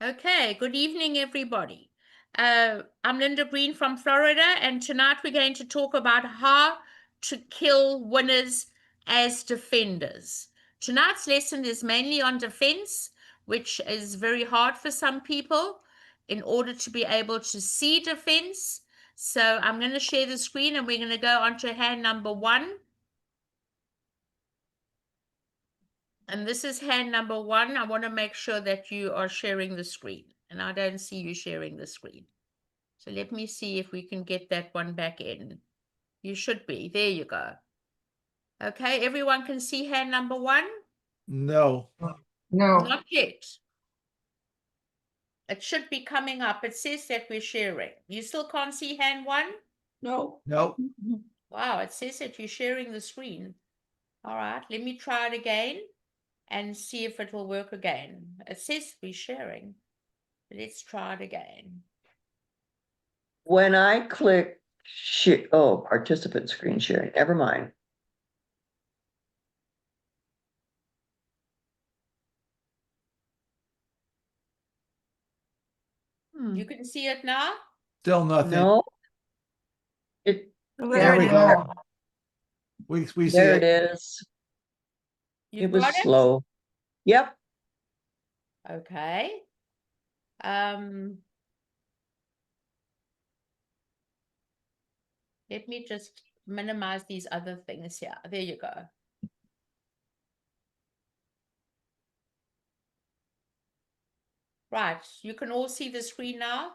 Okay, good evening, everybody. I'm Linda Green from Florida, and tonight we're going to talk about how to kill winners as defenders. Tonight's lesson is mainly on defense, which is very hard for some people in order to be able to see defense. So I'm going to share the screen and we're going to go on to hand number 1. And this is hand number 1. I want to make sure that you are sharing the screen. And I don't see you sharing the screen. So let me see if we can get that one back in. You should be. There you go. Okay, everyone can see hand number 1? No. No. Not yet. It should be coming up. It says that we're sharing. You still can't see hand 1? No. No. Wow, it says that you're sharing the screen. All right, let me try it again and see if it will work again. It says we're sharing. Let's try it again. When I click participant screen sharing, never mind. You can see it now? Still nothing. No. It There we go. We see there it. it is. You've It was got it? slow. Yep. Okay. Let me just minimize these other things here. There you go. Right, you can all see the screen now?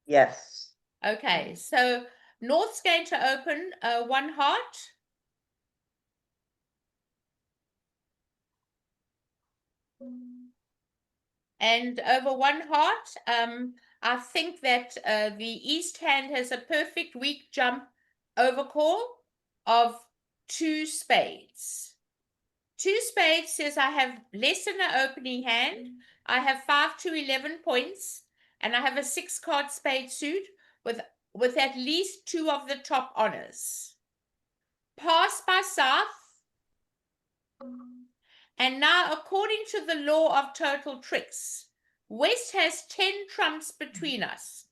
Yes. Okay, so North's going to open one heart. And over one heart, I think that the East hand has a perfect weak jump overcall of 2 spades. 2 spades says I have less than an opening hand. I have 5 to 11 points, and I have a 6-card spade suit with at least 2 of the top honors. Pass by South. And now, according to the law of total tricks, West has 10 trumps between us.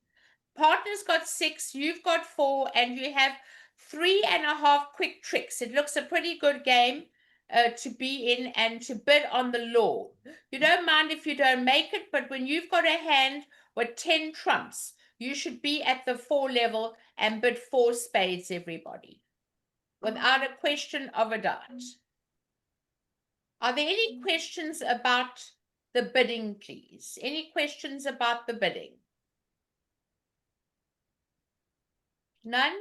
Partner's got 6, you've got 4, and you have 3.5 quick tricks. It looks a pretty good game to be in and to bid on the law. You don't mind if you don't make it, but when you've got a hand with 10 trumps, you should be at the 4 level and bid 4 spades, everybody, without a question of a doubt. Are there any questions about the bidding, please? Any questions about the bidding? None?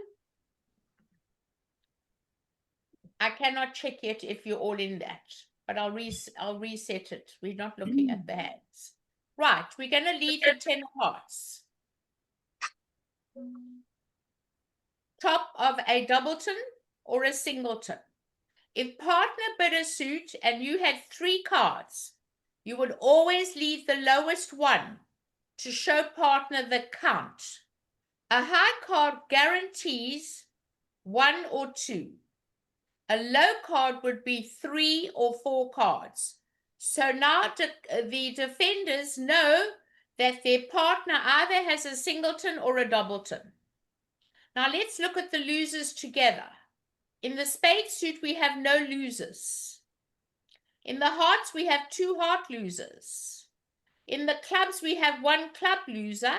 I cannot check yet if you're all in that, but I'll reset it. We're not looking at the hands. Right, we're going to lead the 10 of hearts. Top of a doubleton or a singleton. If partner bid a suit and you had 3 cards, you would always leave the lowest one to show partner the count. A high card guarantees 1 or 2. A low card would be 3 or 4 cards. So now the defenders know that their partner either has a singleton or a doubleton. Now let's look at the losers together. In the spade suit, we have no losers. In the hearts, we have 2 heart losers. In the clubs, we have 1 club loser.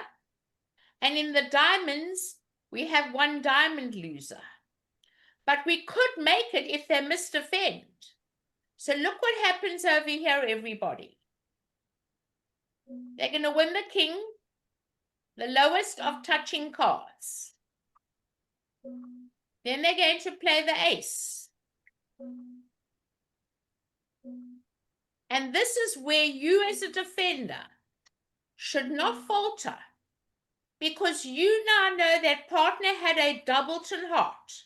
And in the diamonds, we have 1 diamond loser. But we could make it if they misdefend. So look what happens over here, everybody. They're going to win the king, the lowest of touching cards. Then they're going to play the ace. And this is where you as a defender should not falter, because you now know that partner had a doubleton heart,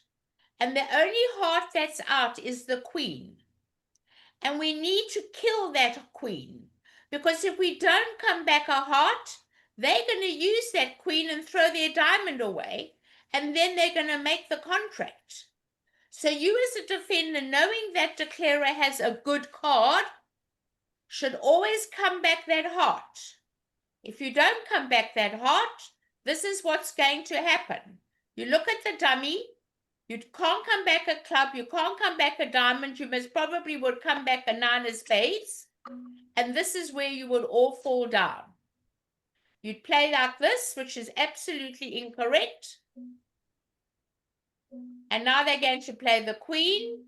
and the only heart that's out is the queen. And we need to kill that queen, because if we don't come back a heart, they're going to use that queen and throw their diamond away, and then they're going to make the contract. So you as a defender, knowing that declarer has a good card, should always come back that heart. If you don't come back that heart, this is what's going to happen. You look at the dummy, you can't come back a club, you can't come back a diamond, you most probably would come back a 9 of spades, and this is where you would all fall down. You'd play like this, which is absolutely incorrect. And now they're going to play the queen.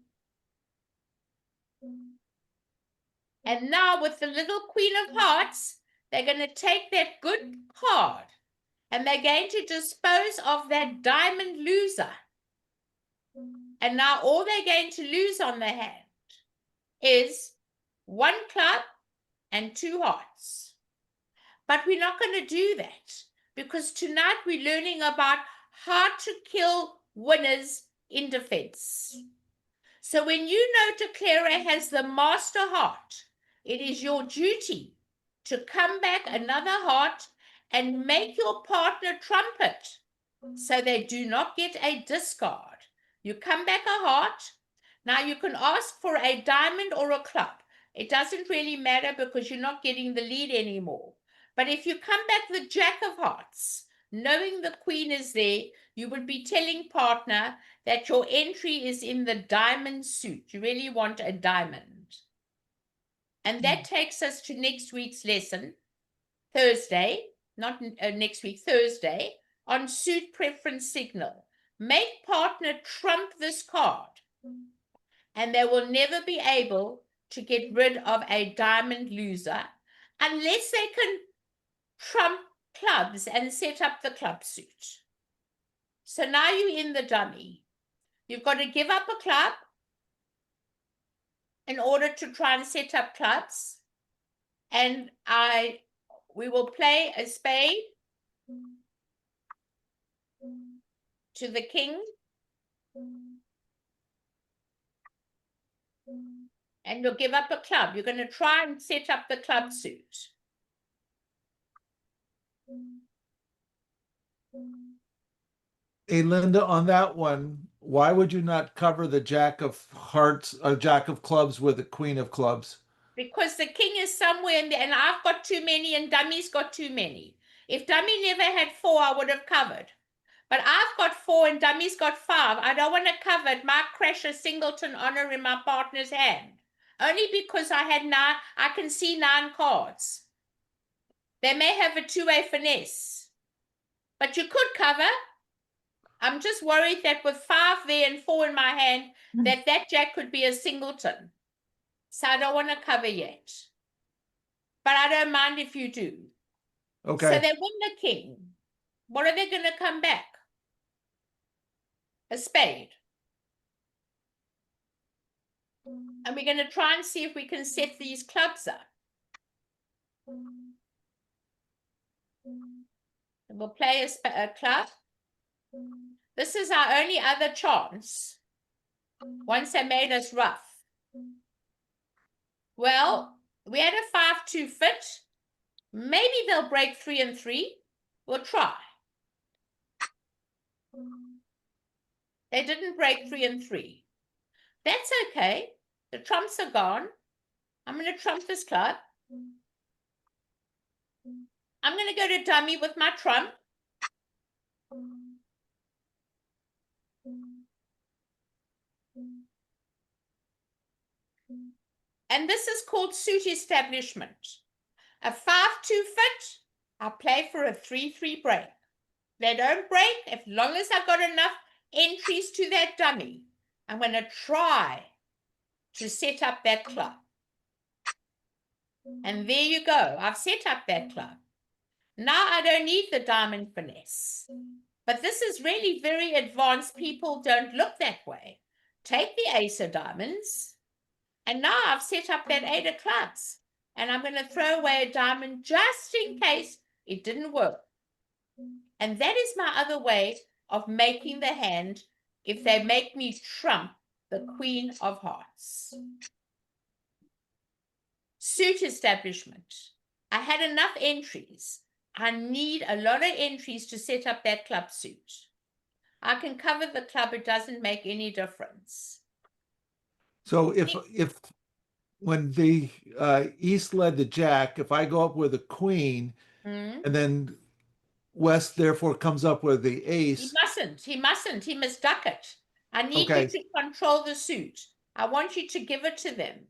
And now with the little queen of hearts, they're going to take that good card and they're going to dispose of that diamond loser. And now all they're going to lose on the hand is 1 club and 2 hearts. But we're not going to do that because tonight we're learning about how to kill winners in defense. So when you know declarer has the master heart, it is your duty to come back another heart and make your partner trumpet so they do not get a discard. You come back a heart. Now you can ask for a diamond or a club. It doesn't really matter because you're not getting the lead anymore. But if you come back the jack of hearts, knowing the queen is there, you would be telling partner that your entry is in the diamond suit. You really want a diamond. And that takes us to next week's lesson, Thursday, not next week, Thursday, on suit preference signal. Make partner trump this card, and they will never be able to get rid of a diamond loser unless they can trump clubs and set up the club suit. So now you're in the dummy. You've got to give up a club in order to try and set up clubs. And we will play a spade to the king. And you'll give up a club. You're going to try and set up the club suit. Hey, Linda, on that one, why would you not cover the jack of hearts, or jack of clubs with the queen of clubs? Because the king is somewhere in there, and I've got too many, and dummy's got too many. If dummy never had 4, I would have covered. But I've got 4, and dummy's got 5. I don't want to cover it. Might crash a singleton honor in my partner's hand. Only because I had 9, I can see 9 cards. They may have a 2-way finesse. But you could cover. I'm just worried that with 5 there and 4 in my hand, that jack could be a singleton. So I don't want to cover yet. But I don't mind if you do. Okay. So they win the king. What are they going to come back? A spade. And we're going to try and see if we can set these clubs up. And we'll play a club. This is our only other chance. Once they made us rough. Well, we had a 5-2 fit. Maybe they'll break 3 and 3. We'll try. They didn't break 3 and 3. That's okay. The trumps are gone. I'm going to trump this club. I'm going to go to dummy with my trump. And this is called suit establishment. A 5-2 fit, I play for a 3-3 break. They don't break, as long as I've got enough entries to that dummy. I'm going to try to set up that club. And there you go. I've set up that club. Now I don't need the diamond finesse. But this is really very advanced. People don't look that way. Take the ace of diamonds. And now I've set up that 8 of clubs. And I'm going to throw away a diamond just in case it didn't work. And that is my other way of making the hand if they make me trump the queen of hearts. Suit establishment. I had enough entries. I need a lot of entries to set up that club suit. I can cover the club. It doesn't make any difference. So if when the East led the jack, if I go up with a queen, Mm. and then West therefore comes up with the He ace. mustn't. He must duck it. I need Okay. you to control the suit. I want you to give it to them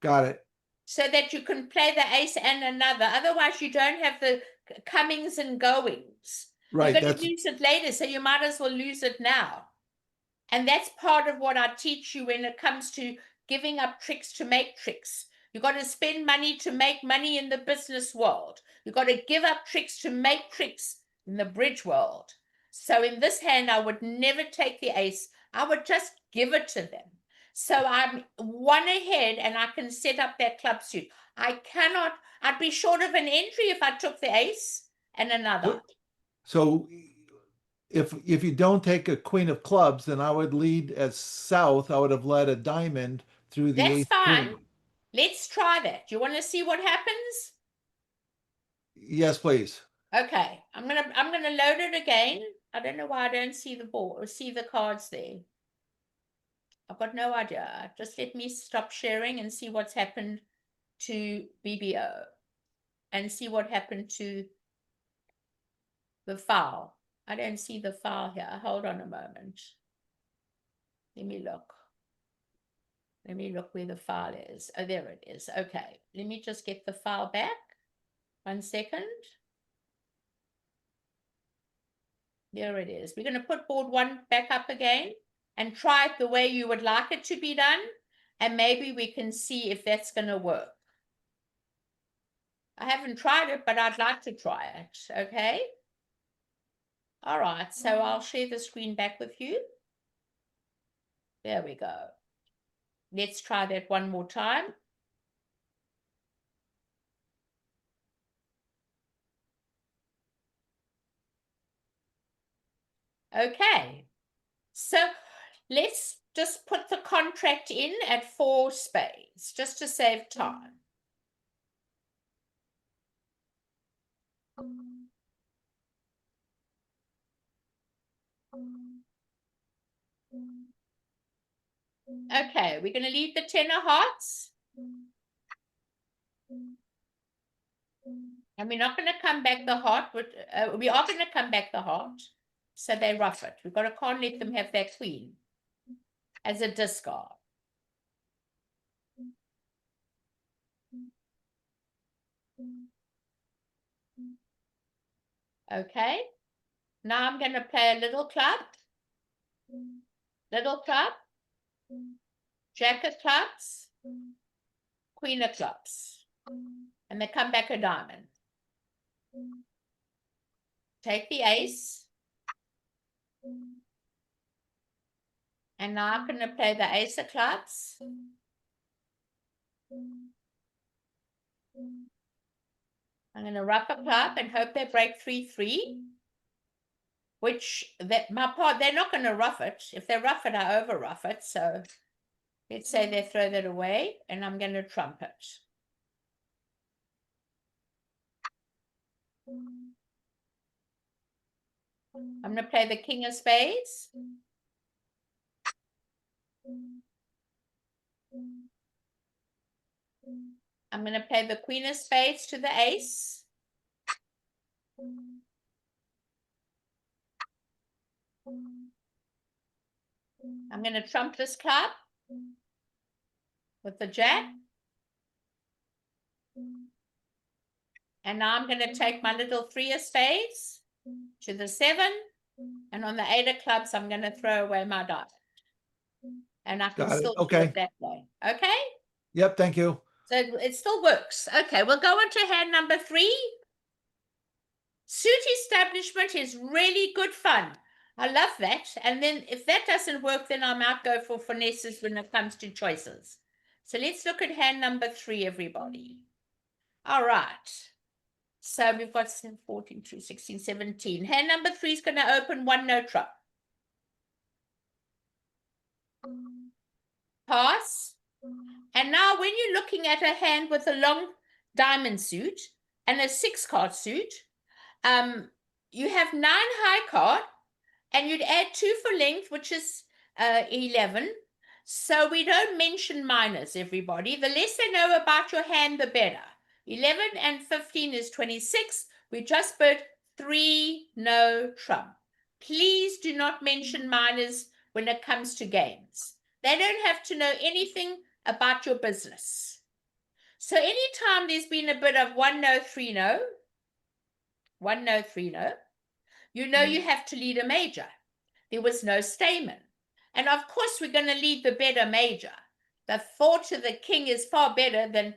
Got it. so that you can play the ace and another. Otherwise, you don't have the comings and goings. Right. You're going That's to lose it later, so you might as well lose it now. And that's part of what I teach you when it comes to giving up tricks to make tricks. You've got to spend money to make money in the business world. You've got to give up tricks to make tricks in the bridge world. So in this hand, I would never take the ace. I would just give it to them. So I'm one ahead and I can set up that club suit. I'd be short of an entry if I took the ace and another. so if you don't take a queen of clubs, then I would lead as south. I would have led a diamond through the That's eighth fine. queen. Let's try that. Do you want to see what happens? Yes, please. Okay, I'm gonna load it again. I don't know why I don't see the board or see the cards there. I've got no idea. Just let me stop sharing and see what's happened to BBO and see what happened to the file. I don't see the file here. Hold on a moment. Let me look. Let me look where the file is. Oh, there it is. Okay, let me just get the file back. 1 second. There it is. We're going to put board 1 back up again and try it the way you would like it to be done. And maybe we can see if that's going to work. I haven't tried it, but I'd like to try it. Okay. All right. So I'll share the screen back with you. There we go. Let's try that one more time. Okay. So let's just put the contract in at 4 spades, just to save time. Okay, we're going to leave the 10 of hearts. And we're not going to come back the heart, but we are going to come back the heart. So they rough it. Can't let them have their queen as a discard. Okay. Now I'm going to play a little club, jack of clubs, queen of clubs, and they come back a diamond. Take the ace, and now I'm going to play the ace of clubs. I'm going to rough a club and hope they break 3-3. Which they're not going to rough it. If they rough it, I over rough it. So let's say they throw that away, and I'm going to trump it. I'm going to play the king of spades. I'm going to play the queen of spades to the ace. I'm going to trump this club with the jack. And now I'm going to take my little 3 of spades to the 7. And on the 8 of clubs, I'm going to throw away my diamond. And I can still do it that way. Okay? Yep, thank you. So it still works. Okay, we'll go on to hand number 3. Suit establishment is really good fun. I love that. And then if that doesn't work, then I might go for finesses when it comes to choices. So let's look at hand number 3, everybody. All right. So we've got 14, 2, 16, 17. Hand number 3 is going to open 1 no trump. Pass. And now when you're looking at a hand with a long diamond suit and a 6-card suit, you have 9 high card and you'd add 2 for length, which is 11. So we don't mention minors, everybody. The less they know about your hand, the better. 11 and 15 is 26. We just put 3 no trump. Please do not mention minors when it comes to games. They don't have to know anything about your business. So anytime there's been a bit of 1 no, 3 no, 1 no, 3 no, you know you have to lead a major. There was no stamen. And of course, we're going to lead the better major. The 4 to the king is far better than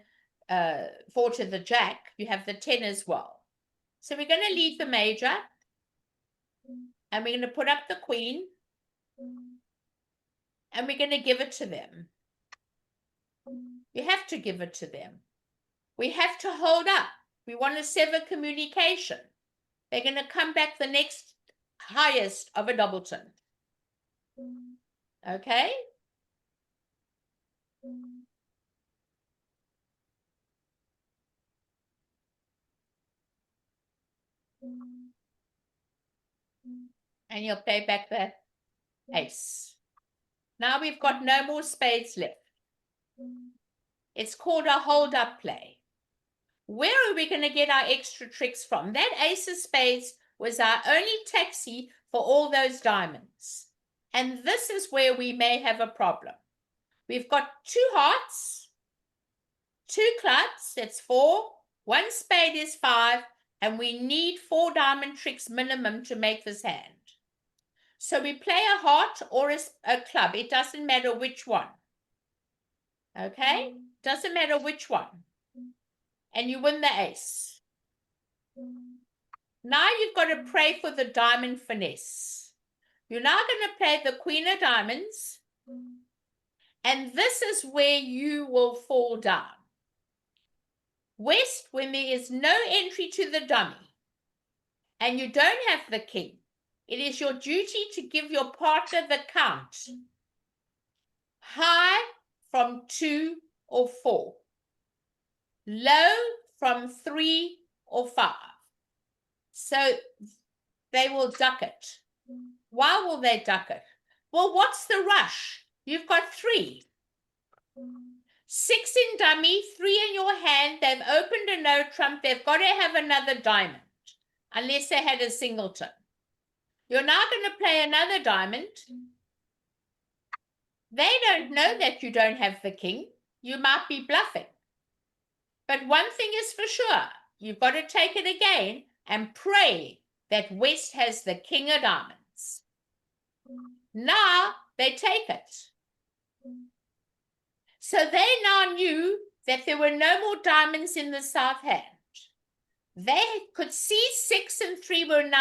4 to the jack. You have the 10 as well. So we're going to lead the major. And we're going to put up the queen. And we're going to give it to them. You have to give it to them. We have to hold up. We want to sever communication. They're going to come back the next highest of a doubleton. Okay? And you'll play back the ace. Now we've got no more spades left. It's called a hold-up play. Where are we going to get our extra tricks from? That ace of spades was our only taxi for all those diamonds. And this is where we may have a problem. We've got 2 hearts, 2 clubs, that's 4, 1 spade is 5, and we need 4 diamond tricks minimum to make this hand. So we play a heart or a club. It doesn't matter which one. Okay? Doesn't matter which one. And you win the ace. Now you've got to pray for the diamond finesse. You're now going to play the queen of diamonds. And this is where you will fall down. West, when there is no entry to the dummy, and you don't have the king, it is your duty to give your partner the count. High from 2 or 4. Low from 3 or 5. So they will duck it. Why will they duck it? Well, what's the rush? You've got 3. 6 in dummy, 3 in your hand. They've opened a no trump. They've got to have another diamond, unless they had a singleton. You're now going to play another diamond. They don't know that you don't have the king. You might be bluffing. But one thing is for sure, you've got to take it again and pray that West has the king of diamonds. Now they take it. So they now knew that there were no more diamonds in the south hand. They could see 6 and 3 were 9.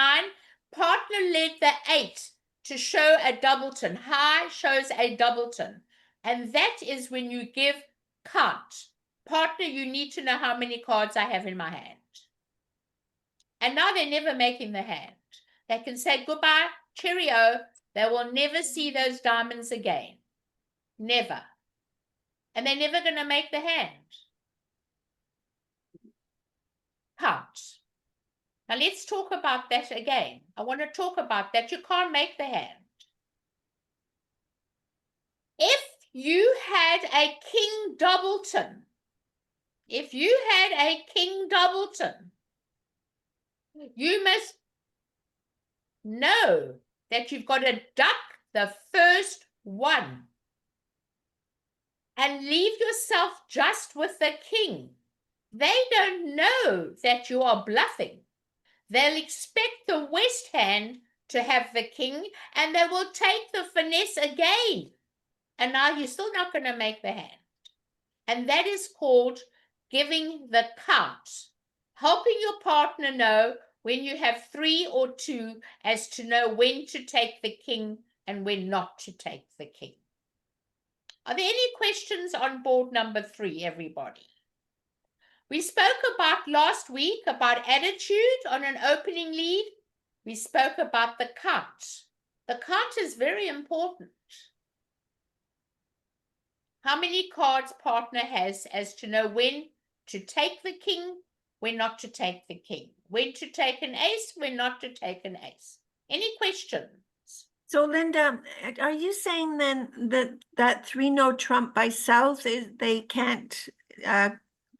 Partner led the 8 to show a doubleton. High shows a doubleton. And that is when you give count. Partner, you need to know how many cards I have in my hand. And now they're never making the hand. They can say goodbye, cheerio. They will never see those diamonds again. Never. And they're never going to make the hand. Count. Now let's talk about that again. I want to talk about that. You can't make the hand. If you had a king doubleton, you must know that you've got to duck the first one and leave yourself just with the king. They don't know that you are bluffing. They'll expect the west hand to have the king, and they will take the finesse again. And now you're still not going to make the hand. And that is called giving the count, helping your partner know when you have 3 or 2 as to know when to take the king and when not to take the king. Are there any questions on board number 3, everybody? We spoke about last week about attitude on an opening lead. We spoke about the count. The count is very important. How many cards partner has as to know when to take the king, when not to take the king, when to take an ace, when not to take an ace. Any questions? So Linda, are you saying then that 3 no trump by south is they can't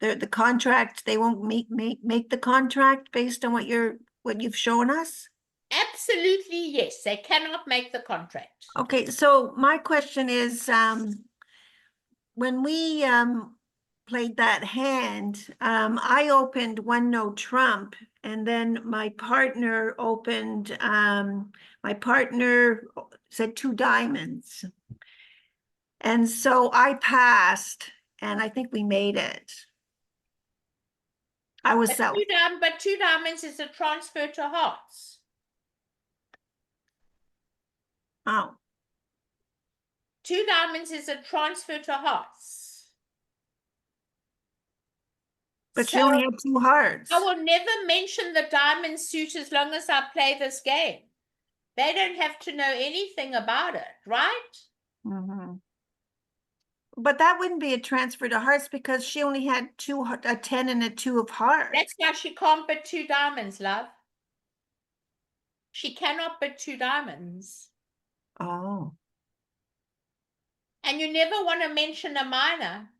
the contract, they won't make the contract based on what you've shown us? Absolutely, yes. They cannot make the contract. Okay, so my question is, when we played that hand, I opened one no trump, and then my partner said two diamonds. And so I passed, and I think we made it. I was But out. two diamonds is a transfer to hearts. Oh, Two diamonds is a transfer to hearts. but So you only had two hearts. I will never mention the diamond suit as long as I play this game. They don't have to know anything about it, right? Mhm. But that wouldn't be a transfer to hearts because she only had a 10 and a 2 of hearts. That's why she can't bid two diamonds, love. She cannot bid two diamonds. Oh. And you never want to mention a minor.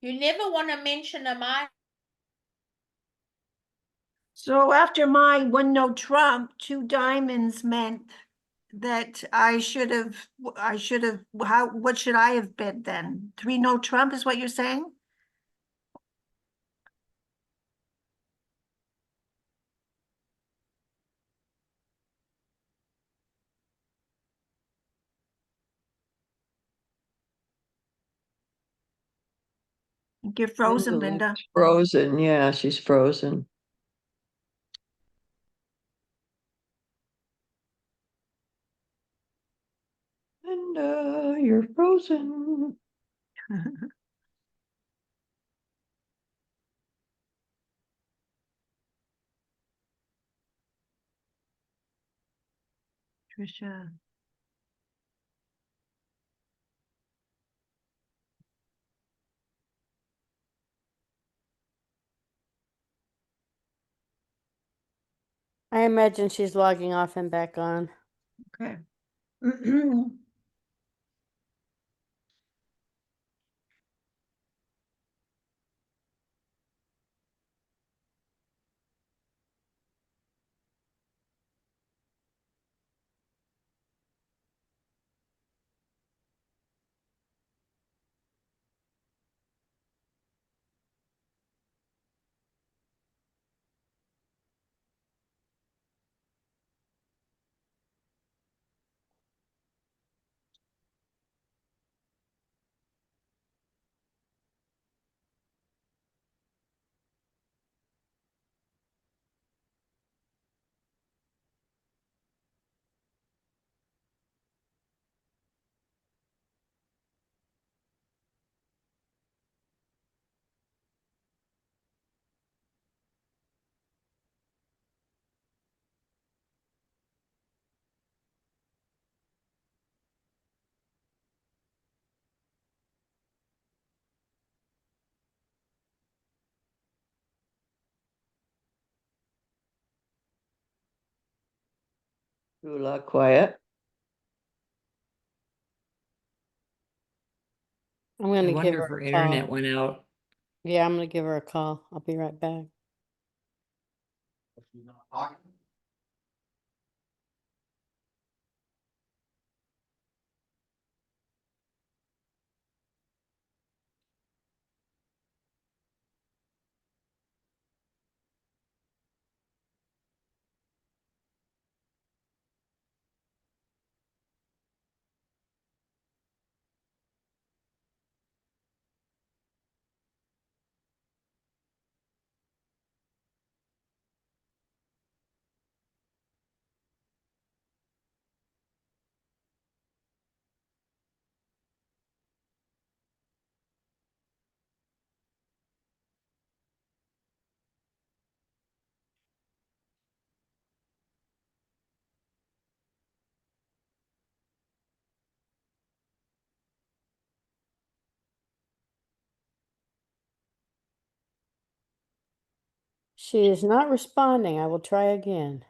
You never want to mention a minor. So after my one no trump, two diamonds meant that what should I have bid then? Three no trump is what you're saying? You're frozen, Linda. Frozen, yeah, she's frozen. Linda, you're frozen. Trisha. I imagine she's logging off and back on. Okay. Rula, quiet. I'm I gonna give wonder her if her a internet call. went out. Yeah, I'm gonna give her a call. I'll be right back. She is not responding. I will try again.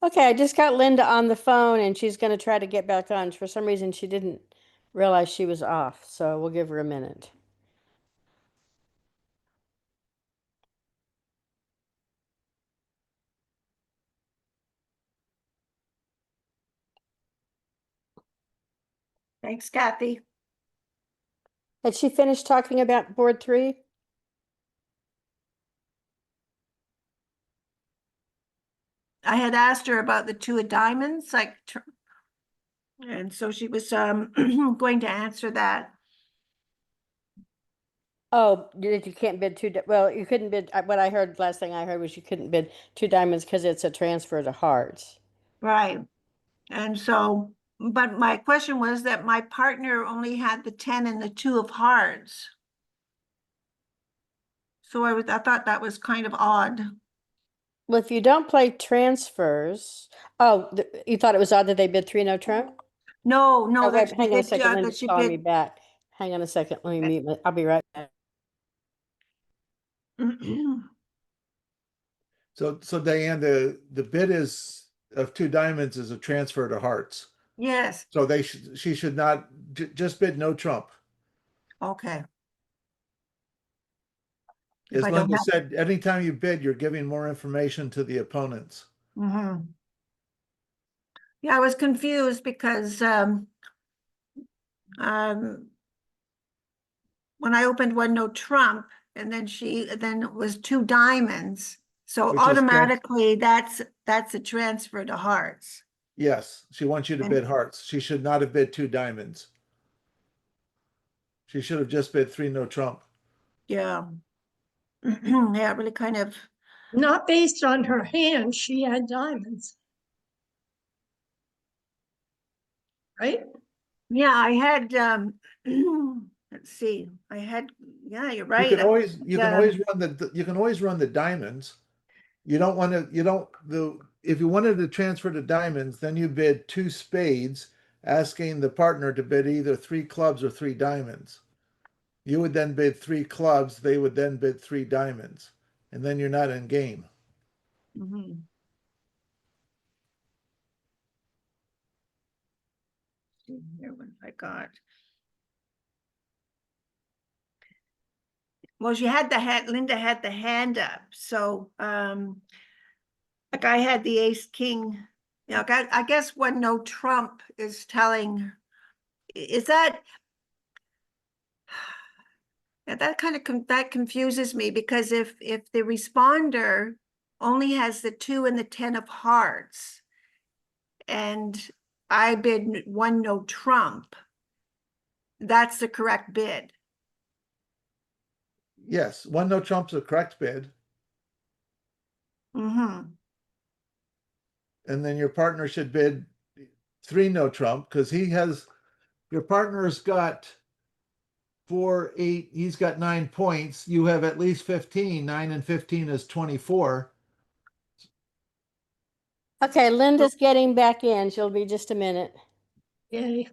Okay, I just got Linda on the phone and she's going to try to get back on. For some reason, she didn't realize she was off, so we'll give her a minute. Thanks, Kathy. Had she finished talking about board 3? I had asked her about the 2 of diamonds, and so she was going to answer that. Oh, you can't bid well, you couldn't bid, what I heard, last thing I heard was you couldn't bid 2 diamonds because it's a transfer to hearts. Right. And so, but my question was that my partner only had the 10 and the 2 of hearts. So I thought that was kind of odd. Well, if you don't play transfers, you thought it was odd that they bid 3 no trump? No, Oh, wait, that hang on a bid, second, that Linda's she calling me bid. back. Hang on a second, let me mute, I'll be right back. So Diane, the bid is of 2 diamonds is a transfer to hearts. Yes, So she should not just bid no trump. Okay. If As I don't Linda have- said, anytime you bid, you're giving more information to the opponents. Mhm. Yeah, I was confused because when I opened one no trump, and then it was 2 diamonds. So Which is automatically that's a transfer to hearts. Yes, she wants you to And- bid hearts. She should not have bid 2 diamonds. She should have just bid 3 no trump. Yeah. Yeah, it really kind of, Not based on her hand, she had diamonds. Right? yeah, I had, let's see, yeah, you're right. You can always Um, run the diamonds. You don't want to if you wanted to transfer to diamonds, then you bid 2 spades, asking the partner to bid either 3 clubs or 3 diamonds. You would then bid 3 clubs, they would then bid 3 diamonds, and then you're not in game. mhm. See here what I got. Well, Linda had the hand up, so, like I had the ace king, you know, I guess when no trump is telling, is that, yeah, that kind of, that confuses me, because if the responder only has the 2 and the 10 of hearts, and I bid 1 no trump, that's the correct bid. Yes, 1 no trump's a correct bid, Mm-hmm. and then your partner should bid 3 no trump because your partner's got 4, 8, he's got 9 points. You have at least 15. 9 and 15 is 24. Okay, Linda's getting back in. She'll be just a minute. Yay.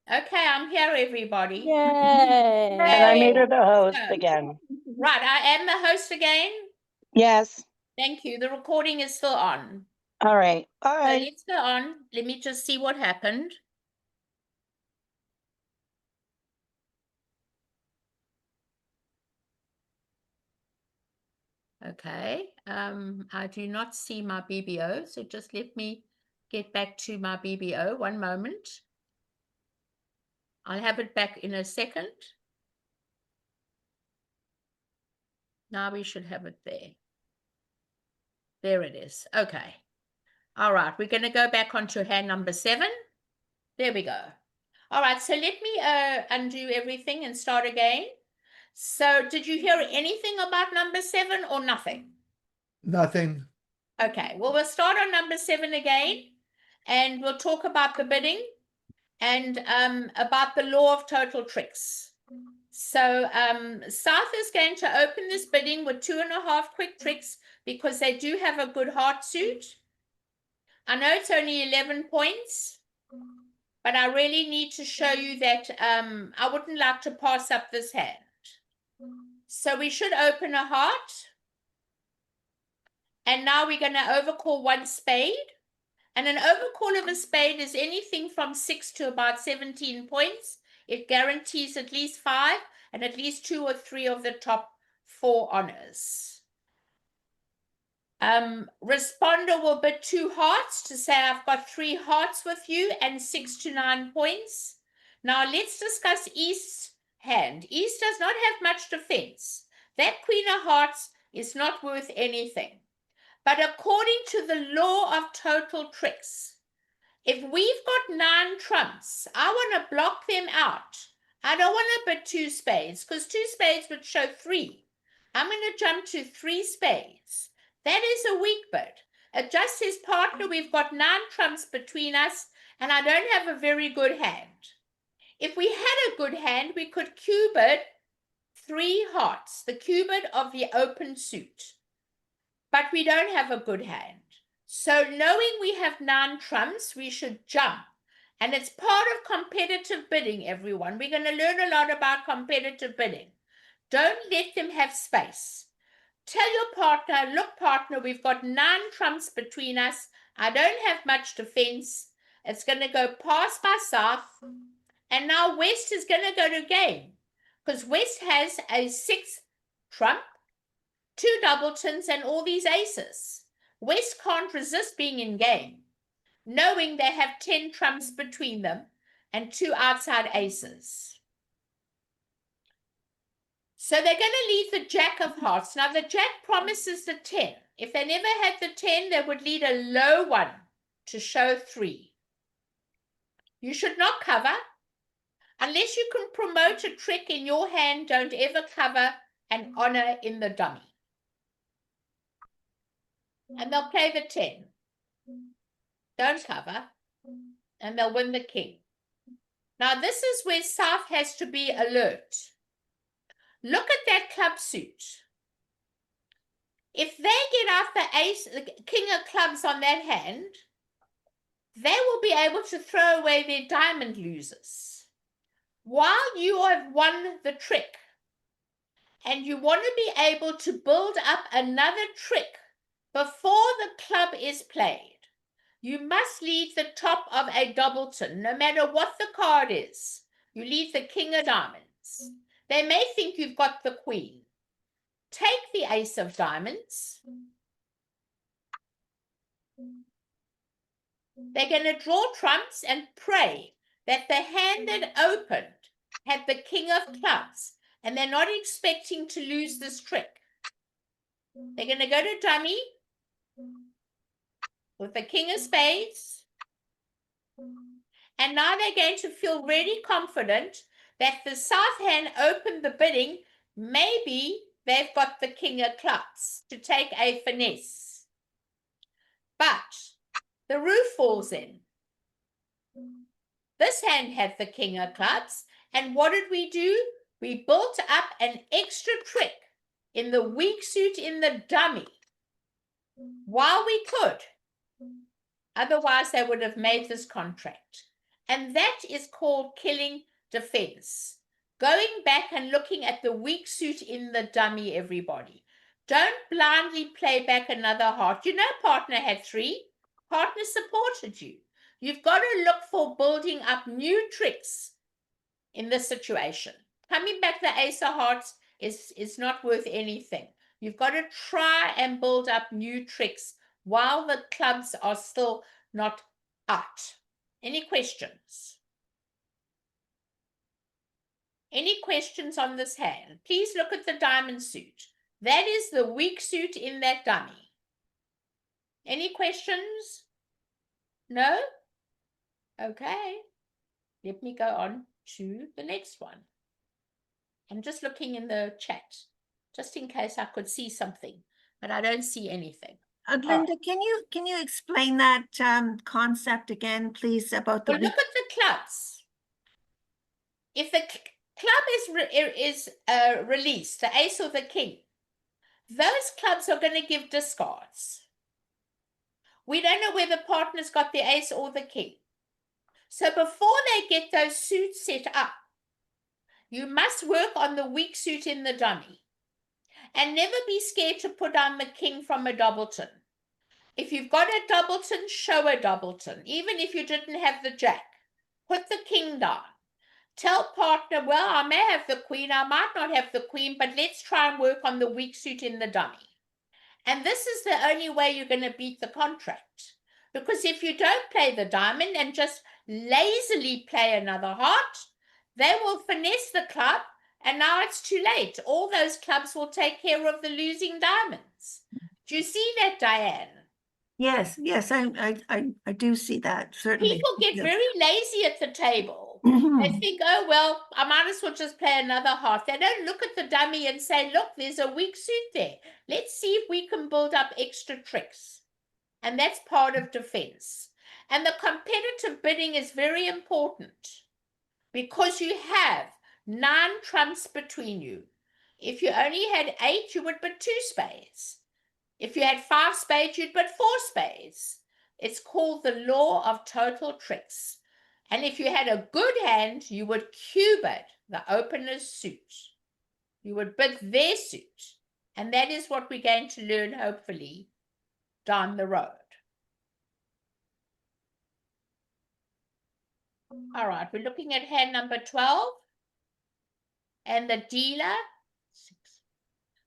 Okay, I'm here, everybody. Yay. And I made her Yay. the host So, again. Right, I am the host again. Yes. Thank you. The recording is still on. All right. All So right. let's go on. Let me just see what happened. Okay, I do not see my BBO, so just let me get back to my BBO. One moment. I'll have it back in a second. Now we should have it there. There it is. Okay. All right, we're going to go back onto hand number 7. There we go. All right, so let me undo everything and start again. So did you hear anything about number 7 or nothing? Nothing. Okay, well, we'll start on number 7 again, and we'll talk about the bidding and about the law of total tricks. So South is going to open this bidding with 2.5 quick tricks because they do have a good heart suit. I know it's only 11 points, but I really need to show you that I wouldn't like to pass up this hand. So we should open a heart. And now we're going to overcall 1 spade. And an overcall of a spade is anything from 6 to about 17 points. It guarantees at least 5 and at least 2 or 3 of the top 4 honors. Responder will bid 2 hearts to say I've got 3 hearts with you and 6 to 9 points. Now let's discuss East's hand. East does not have much defense. That Queen of Hearts is not worth anything. But according to the law of total tricks, if we've got 9 trumps, I want to block them out. I don't want to bid 2 spades because 2 spades would show 3. I'm going to jump to 3 spades. That is a weak bid. Adjust his partner. We've got 9 trumps between us, and I don't have a very good hand. If we had a good hand, we could cubit 3 hearts, the cubit of the open suit. But we don't have a good hand. So knowing we have 9 trumps, we should jump. And it's part of competitive bidding, everyone. We're going to learn a lot about competitive bidding. Don't let them have space. Tell your partner, look, partner, we've got 9 trumps between us. I don't have much defense. It's going to go past by South. And now West is going to go to game. because West has a 6 trump, 2 doubletons, and all these aces. West can't resist being in game, knowing they have 10 trumps between them and 2 outside aces. So they're going to lead the Jack of Hearts. Now, the Jack promises the 10. If they never had the 10, they would lead a low one to show 3. You should not cover. Unless you can promote a trick in your hand, don't ever cover an honor in the dummy. And they'll play the 10. Don't cover. And they'll win the king. Now, this is where South has to be alert. Look at that club suit. If they get out the ace, the king of clubs on that hand, they will be able to throw away their diamond losers. While you have won the trick, and you want to be able to build up another trick before the club is played, you must leave the top of a doubleton, no matter what the card is. You leave the king of diamonds. They may think you've got the queen. Take the ace of diamonds. They're going to draw trumps and pray that the hand that opened had the king of clubs, and they're not expecting to lose this trick. They're going to go to dummy with the king of spades, and now they're going to feel really confident that the south hand opened the bidding. Maybe they've got the king of clubs to take a finesse. But the roof falls in. This hand had the king of clubs, and what did we do? We built up an extra trick in the weak suit in the dummy while we could. Otherwise, they would have made this contract. And that is called killing defense. Going back and looking at the weak suit in the dummy, everybody. Don't blindly play back another heart. You know, partner had 3. Partner supported you. You've got to look for building up new tricks in this situation. Coming back the ace of hearts is not worth anything. You've got to try and build up new tricks while the clubs are still not out. Any questions? Any questions on this hand? Please look at the diamond suit. That is the weak suit in that dummy. Any questions? No? Okay. Let me go on to the next one. I'm just looking in the chat, just in case I could see something, but I don't see anything. Linda, can you explain that concept again, please, about the Well, look at the clubs. If the club is released, the ace or the king, those clubs are going to give discards. We don't know whether partner's got the ace or the king. So before they get those suits set up, you must work on the weak suit in the dummy. And never be scared to put down the king from a doubleton. If you've got a doubleton, show a doubleton. Even if you didn't have the jack, put the king down. Tell partner, well, I may have the queen, I might not have the queen, but let's try and work on the weak suit in the dummy. And this is the only way you're going to beat the contract. Because if you don't play the diamond and just lazily play another heart, they will finesse the club, and now it's too late. All those clubs will take care of the losing diamonds. Do you see that, Diane? Yes, I do see that, certainly. People get very lazy at the table. They think, oh, well, I might as well just play another heart. They don't look at the dummy and say, look, there's a weak suit there. Let's see if we can build up extra tricks. And that's part of defense. And the competitive bidding is very important because you have 9 trumps between you. If you only had 8, you would bid 2 spades. If you had 5 spades, you'd bid 4 spades. It's called the law of total tricks. And if you had a good hand, you would Q-bid the opener's suit. You would bid their suit. And that is what we're going to learn, hopefully, down the road. All right, we're looking at hand number 12. and the dealer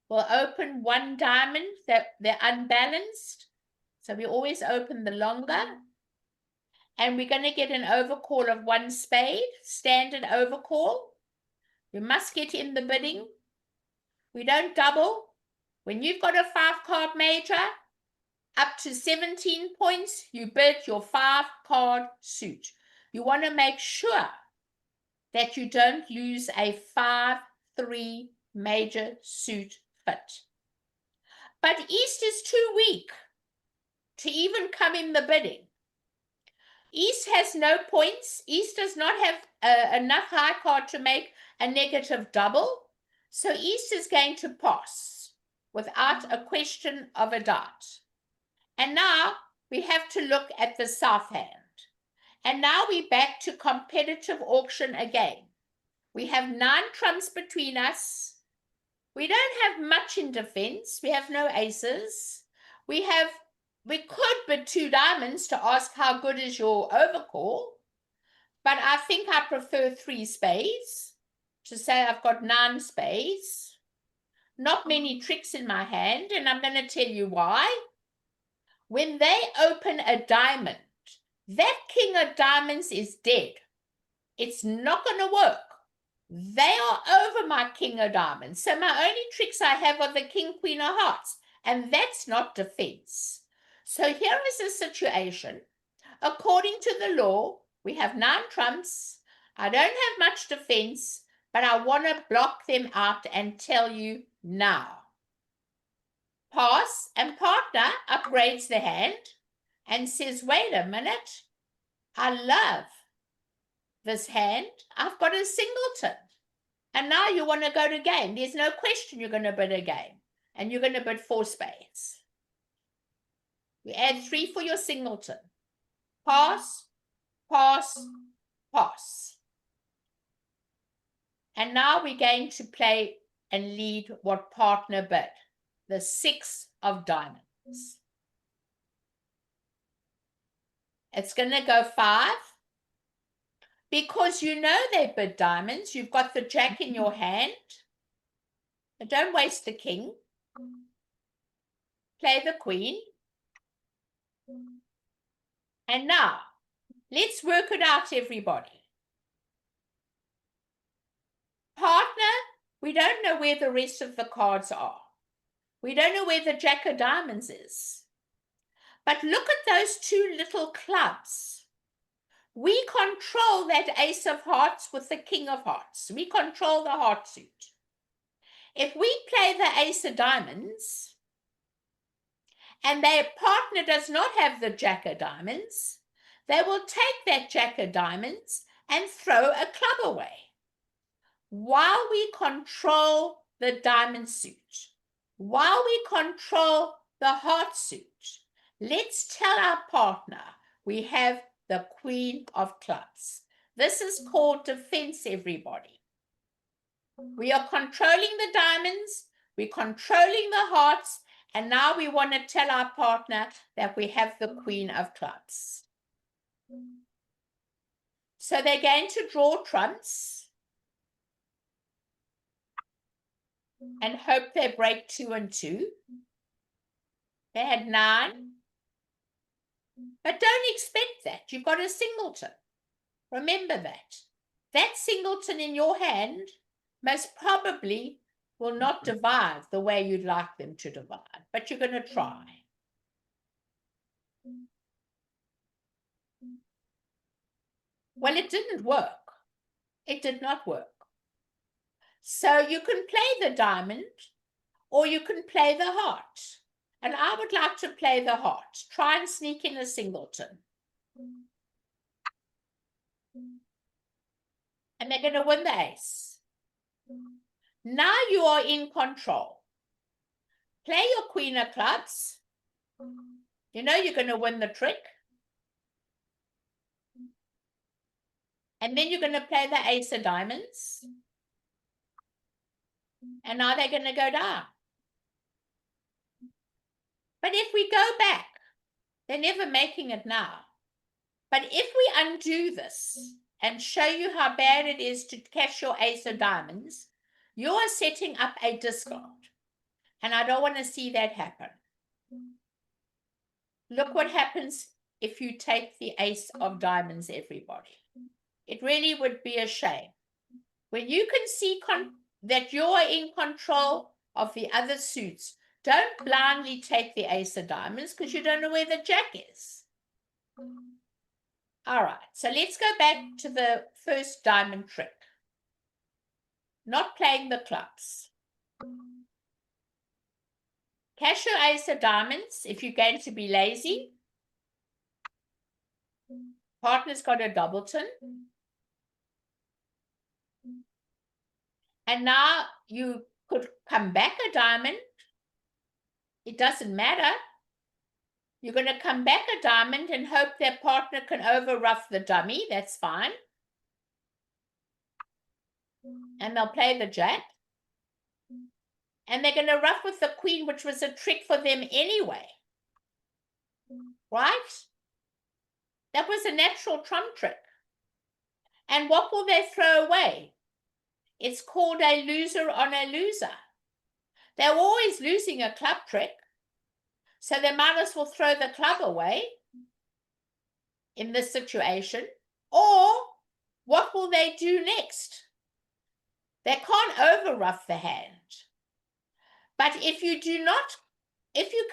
will open one diamond that they're unbalanced. So we always open the longer. And we're going to get an overcall of one spade, standard overcall. You must get in the bidding. We don't double. When you've got a 5-card major, up to 17 points, you bid your 5-card suit. You want to make sure that you don't lose a 5-3 major suit fit. But East is too weak to even come in the bidding. East has no points. East does not have enough high card to make a negative double. So East is going to pass without a question of a doubt. And now we have to look at the south hand. And now we're back to competitive auction again. We have 9 trumps between us. We don't have much in defense. We have no aces. We could bid 2 diamonds to ask how good is your overcall. But I think I prefer 3 spades to say I've got 9 spades. Not many tricks in my hand, and I'm going to tell you why. When they open a diamond, that king of diamonds is dead. It's not going to work. They are over my king of diamonds. So my only tricks I have are the king, queen of hearts. And that's not defense. So here is a situation. According to the law, we have 9 trumps. I don't have much defense, but I want to block them out and tell you now. Pass, and partner upgrades the hand and says, wait a minute, I love this hand. I've got a singleton. And now you want to go to game. There's no question you're going to bid a game. And you're going to bid 4 spades. You add 3 for your singleton. Pass, pass, pass. And now we're going to play and lead what partner bid. The 6 of diamonds. It's going to go 5. Because you know they bid diamonds. You've got the jack in your hand. But don't waste the king. Play the queen. And now, let's work it out, everybody. Partner, we don't know where the rest of the cards are. We don't know where the jack of diamonds is. But look at those 2 little clubs. We control that ace of hearts with the king of hearts. We control the heart suit. If we play the ace of diamonds, and their partner does not have the jack of diamonds, they will take that jack of diamonds and throw a club away while we control the diamond suit, while we control the heart suit. Let's tell our partner we have the queen of clubs. This is called defense, everybody. We are controlling the diamonds, we're controlling the hearts, and now we want to tell our partner that we have the queen of clubs. So they're going to draw trumps and hope they break 2 and 2. They had 9. But don't expect that. You've got a singleton. Remember that. That singleton in your hand most probably will not divide the way you'd like them to divide, but you're going to try. Well, it didn't work. It did not work. So you can play the diamond or you can play the heart. And I would like to play the heart. Try and sneak in a singleton. And they're going to win the ace. Now you are in control. Play your queen of clubs. You know you're going to win the trick. And then you're going to play the ace of diamonds. And now they're going to go down. But if we go back, they're never making it now. But if we undo this and show you how bad it is to catch your ace of diamonds, You are setting up a discard, and I don't want to see that happen. Look what happens if you take the ace of diamonds, everybody. It really would be a shame. When you can see that you're in control of the other suits, don't blindly take the ace of diamonds because you don't know where the jack is. All right, so let's go back to the first diamond trick. Not playing the clubs. Cash your ace of diamonds if you're going to be lazy. Partner's got a doubleton. And now you could come back a diamond. It doesn't matter. You're going to come back a diamond and hope their partner can overruff the dummy. That's fine. And they'll play the jack. And they're going to ruff with the queen, which was a trick for them anyway. Right? That was a natural trump trick. And what will they throw away? It's called a loser on a loser. They're always losing a club trick, so they might as well throw the club away in this situation. Or what will they do next? They can't overruff the hand. But if you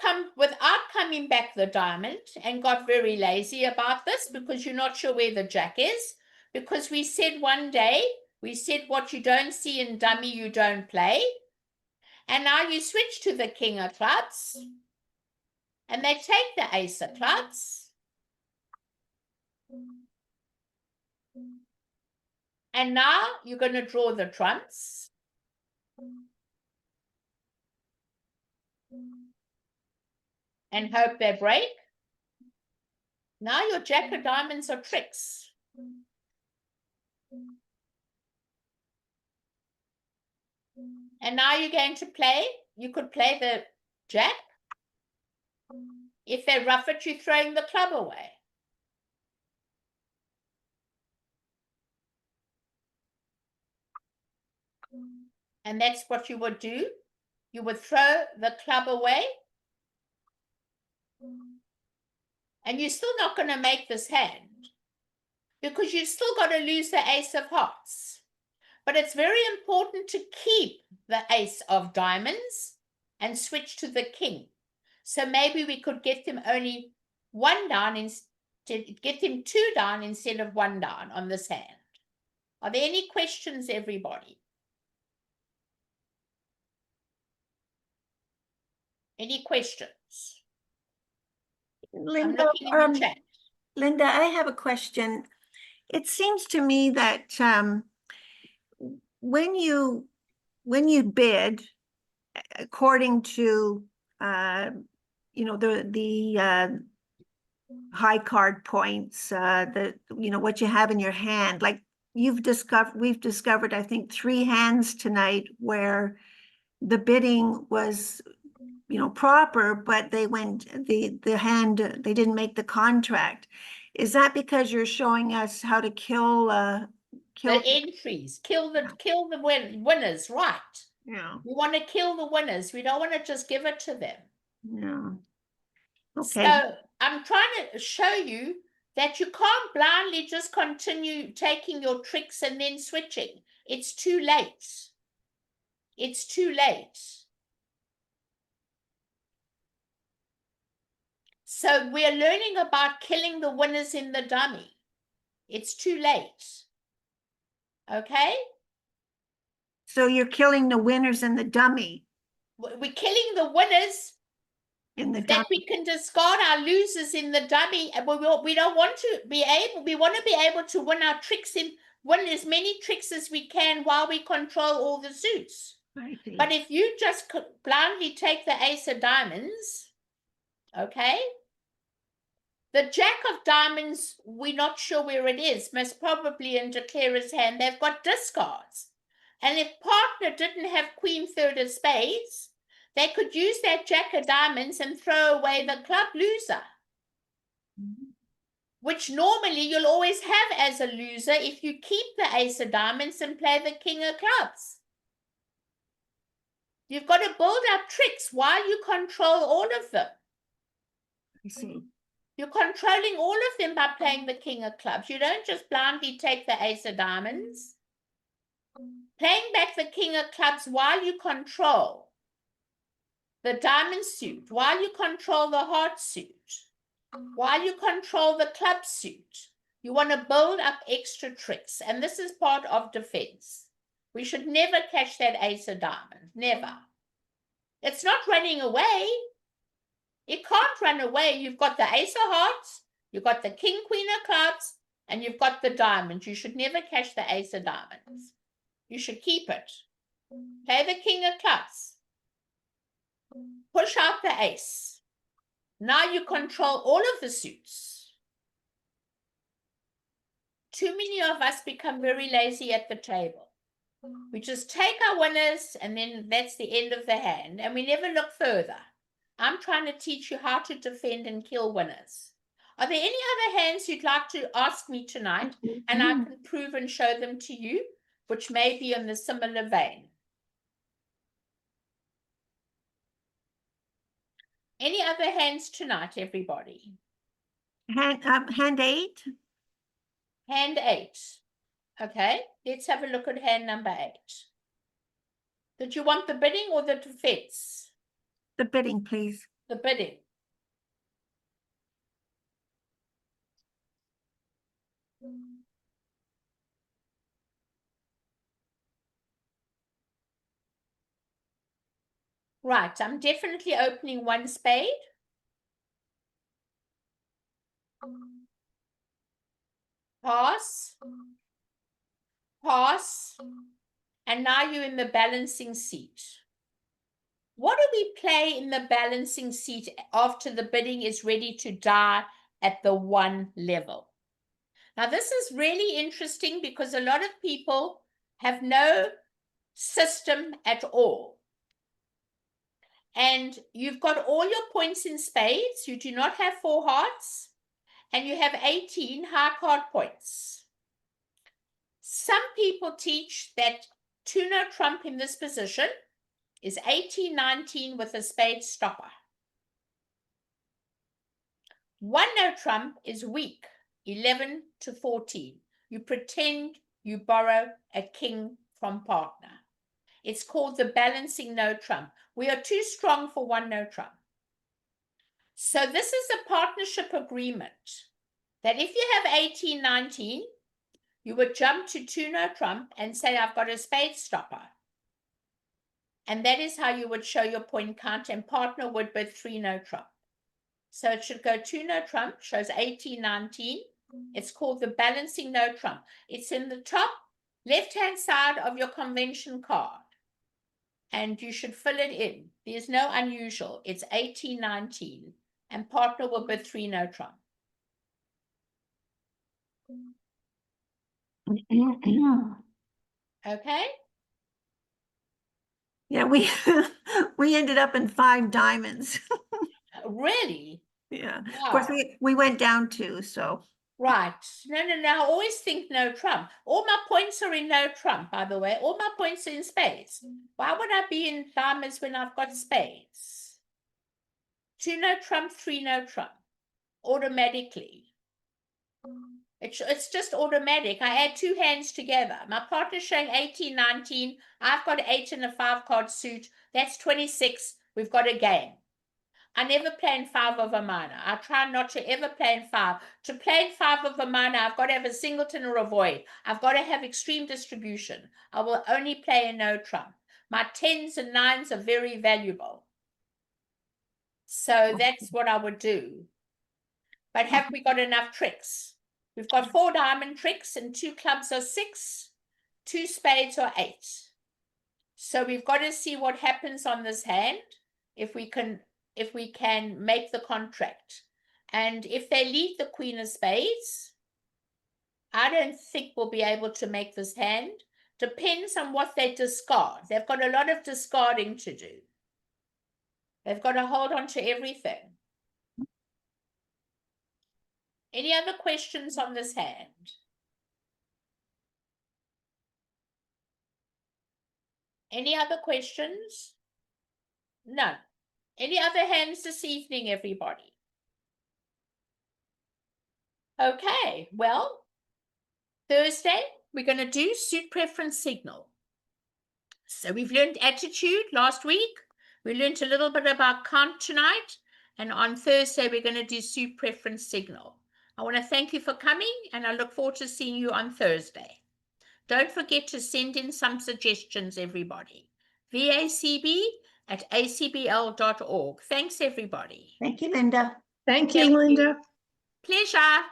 come without coming back the diamond and got very lazy about this because you're not sure where the jack is, because we said one day, we said what you don't see in dummy, you don't play. And now you switch to the king of clubs and they take the ace of clubs. And now you're going to draw the trumps. And hope they break. Now your jack of diamonds are tricks. And now you're going to play, you could play the jack. If they ruff it, you're throwing the club away. And that's what you would do. You would throw the club away. And you're still not going to make this hand because you've still got to lose the ace of hearts. But it's very important to keep the ace of diamonds and switch to the king. So maybe we could get them only one down instead, get them two down instead of one down on this hand. Are there any questions, everybody? Any questions? I'm Linda, looking in the chat. Linda, I have a question. It seems to me that when you bid, according to the high card points, what you have in your hand, like we've discovered, I think 3 hands tonight where the bidding was proper, but they went the hand, they didn't make the contract. Is that because you're showing us how to kill The entries, kill the winners, right? Yeah. We want to kill the winners. We don't want to just give it to them. Yeah. Okay. So I'm trying to show you that you can't blindly just continue taking your tricks and then switching. It's too late. It's too late. So we're learning about killing the winners in the dummy. It's too late. Okay? So you're killing the winners in the dummy. We're killing the winners In the that dummy. we can discard our losers in the dummy. And we don't want to be able, we want to be able to win our tricks win as many tricks as we can while we control all the suits. I see. But if you just blindly take the ace of diamonds, okay? The jack of diamonds, we're not sure where it is, most probably in declarer's hand. They've got discards. And if partner didn't have queen third of spades, they could use that jack of diamonds and throw away the club loser, which normally you'll always have as a loser if you keep the ace of diamonds and play the king of clubs. You've got to build up tricks while you control all of them. I see. You're controlling all of them by playing the king of clubs. You don't just blindly take the ace of diamonds. Playing back the king of clubs while you control the diamond suit, while you control the heart suit, while you control the club suit. You want to build up extra tricks, and this is part of defense. We should never catch that ace of diamonds, never. It's not running away. It can't run away. You've got the ace of hearts, you've got the king, queen of clubs, and you've got the diamonds. You should never catch the ace of diamonds. You should keep it. Play the king of clubs. Push out the ace. Now you control all of the suits. Too many of us become very lazy at the table. We just take our winners and then that's the end of the hand, and we never look further. I'm trying to teach you how to defend and kill winners. Are there any other hands you'd like to ask me tonight, and I can prove and show them to you, which may be in the similar vein? Any other hands tonight, everybody? Hand 8. Hand 8. Okay, let's have a look at hand number 8. Did you want the bidding or the defense? The bidding, please. The bidding. Right, I'm definitely opening one spade. Pass. Pass. And now you're in the balancing seat. What do we play in the balancing seat after the bidding is ready to die at the 1 level? Now, this is really interesting because a lot of people have no system at all. And you've got all your points in spades. You do not have 4 hearts. And you have 18 high card points. Some people teach that 2-no trump in this position is 18-19 with a spade stopper. 1-no trump is weak, 11-14. You pretend you borrow a king from partner. It's called the balancing no trump. We are too strong for 1-no trump. So this is a partnership agreement that if you have 18-19, you would jump to 2-no trump and say, I've got a spade stopper. And that is how you would show your point count, and partner would bid 3-no trump. So it should go 2-no trump, shows 18-19. It's called the balancing no trump. It's in the top left-hand side of your convention card. And you should fill it in. There's no unusual. It's 18-19. And partner will bid 3-no trump. Okay? Yeah, we we ended up in 5 diamonds. Really? Yeah. Of course, Wow. we went down 2, so. Right. No. I always think no trump. All my points are in no trump, by the way. All my points are in spades. Why would I be in diamonds when I've got spades? 2-no trump, 3-no trump. Automatically. It's just automatic. I add 2 hands together. My partner's showing 18-19. I've got 8 in a 5-card suit. That's 26. We've got a game. I never play in 5 of a minor. I try not to ever play in 5. To play in 5 of a minor, I've got to have a singleton or a void. I've got to have extreme distribution. I will only play in no trump. My 10s and 9s are very valuable. So that's what I would do. But have we got enough tricks? We've got 4 diamond tricks and 2 clubs are 6, 2 spades are 8. So we've got to see what happens on this hand if we can make the contract. And if they lead the queen of spades, I don't think we'll be able to make this hand. Depends on what they discard. They've got a lot of discarding to do. They've got to hold on to everything. Any other questions on this hand? Any other questions? None. Any other hands this evening, everybody? Okay, well, Thursday, we're going to do suit preference signal. So we've learned attitude last week. We learned a little bit about count tonight. And on Thursday, we're going to do suit preference signal. I want to thank you for coming, and I look forward to seeing you on Thursday. Don't forget to send in some suggestions, everybody. VACB@acbl.org. Thanks, everybody. Thank you, Linda. Thank you, Thank you. Linda. Pleasure.